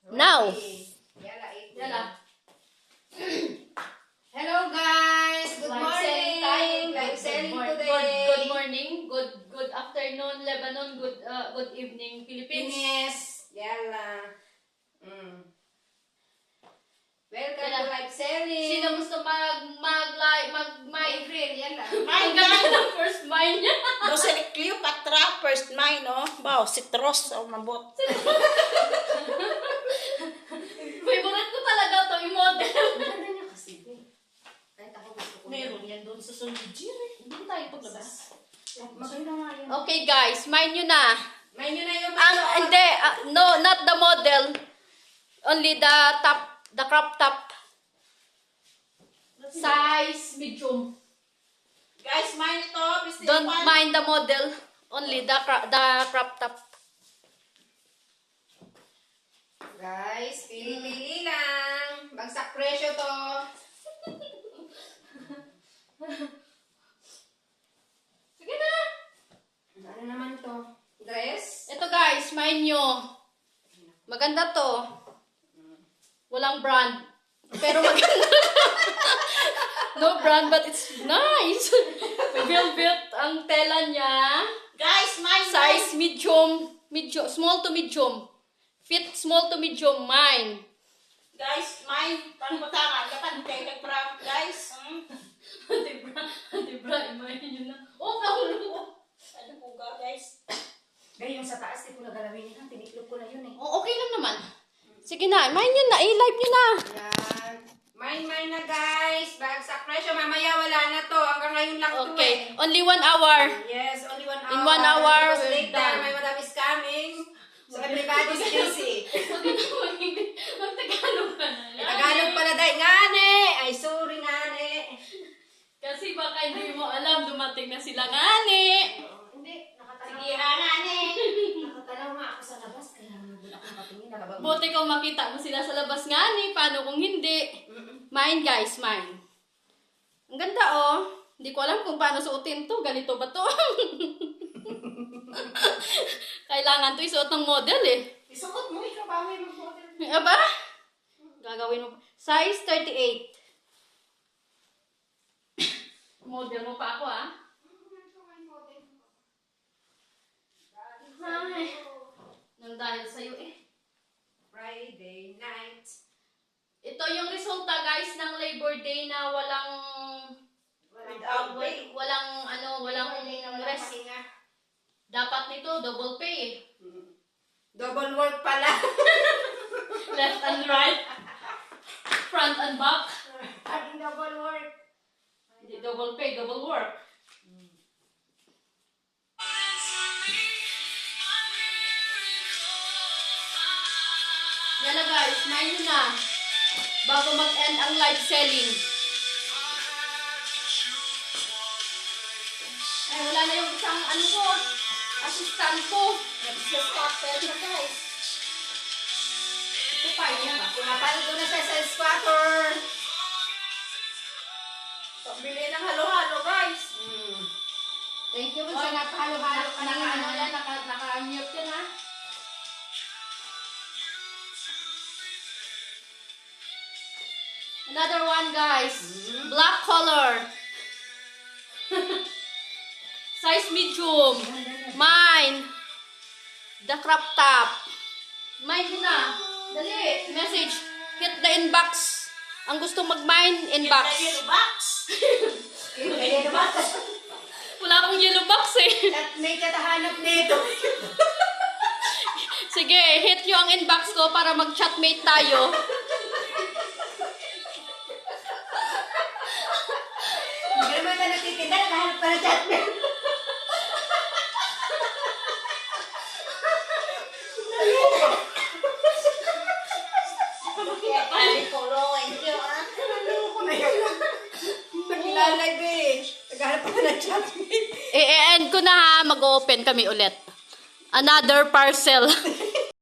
Now. Yala. Hello guys! Good morning! Live selling today! Good morning, good afternoon, Lebanon, good evening, Philippines. Yes! Yala. Welcome to live selling! Sino gusto April, yala. Ang ganda ng first mine niya. No, si Cleopatra, first mine, no? Wow, citros, oh, mabot. Favorite ko talaga to yung model. Ganda niya kasi. Kahit ako gusto ko. Meron yan doon sa Sunjiri. Hindi tayo paglabas. Maganda nga yan. Okay guys, mine nyo na. May nyo na yung Hindi, no, not the model. Only the top, the crop top. Size medium. Guys, mine ito. Mr. Don't Juan. mind the model. Only the crop top. Guys, pili-pili lang. Bagsak presyo to. Sige na. Ano naman to? Dress? Ito guys, mine nyo. Maganda to. Walang brand. Pero maganda. No brand, but it's nice. Velvet ang tela niya. Guys, mine. Size medium, small to medium. Fit small to medium, mine. Guys, mine. Parang batangan. Lapan, kay brown. Guys. Antibra, imagine yun na. Oh, kaulo. Ano po ga, guys? Gaya yung sa taas, di ko nagalawin yun. Tiniklop ko na yun eh. Oh, okay lang naman. Sige na, mine yun na. I-live nyo na. Yan. Mine na guys. Bagsak presyo. Mamaya wala na to. Hanggang ngayon lang to Okay, eh. only 1 hour. Yes, only 1 hour. In 1 hour, Because we're later, done. may madam is coming. So everybody's busy. Mag-Tagalog ka na. Tagalog pala dahil. Ngane! Ay, sorry ngane. Kasi baka hindi mo alam, dumating na sila ngani. Hindi, nakatalaw. Sige, ngane. Nakatalaw nga ako sa labas. Kaya nagulat akong patingin. Nakabag. Buti kung makita mo sila sa labas ngani, paano kung hindi? Mine guys, mine. Ang ganda oh. Hindi ko alam kung paano suotin to. Ganito ba to? Kailangan to isuot ng model eh. Isuot mo, ikaw ba may mag-model? Aba? Gagawin mo. Size 38. Model mo pa ako ah. Ay. Nang dahil sa'yo eh. Friday night. Ito yung resulta guys ng Labor Day na walang Without pay. walang rest. Dapat nito double pay eh. Double work pala. Left and right. Front and back. Ating double work. Hindi double pay, double work. Yan na guys, mine nyo na. Bago mag-end ang live selling. Ay, wala na yung isang ano ko, assistant ko. Nag-squatter na guys. Ito pa, yun ba? Pumapalit ko na siya sa squatter. Bili ng halo-halo, guys. Thank you sa napahalo-halo ka na Ano yan, naka-mute yan ha. Another one guys. Black color. Size medium. Mine. The crop top. Mine din na. Dali. Message. Hit the inbox. Ang gusto mag-mine, inbox. Yellow box. Kaya naman. Wala akong yellow box eh. At may katahanap nito. Sige, hit nyo ang inbox ko para mag-chatmate tayo. Hindi naman na nagtitinda. Nakahanap pa na chat mo. Thank you, ah. Ano ko na yun? Naglalagay eh. Naghanap pa na chat mo. I-end ko na ha. Mag-open kami ulit. Another parcel.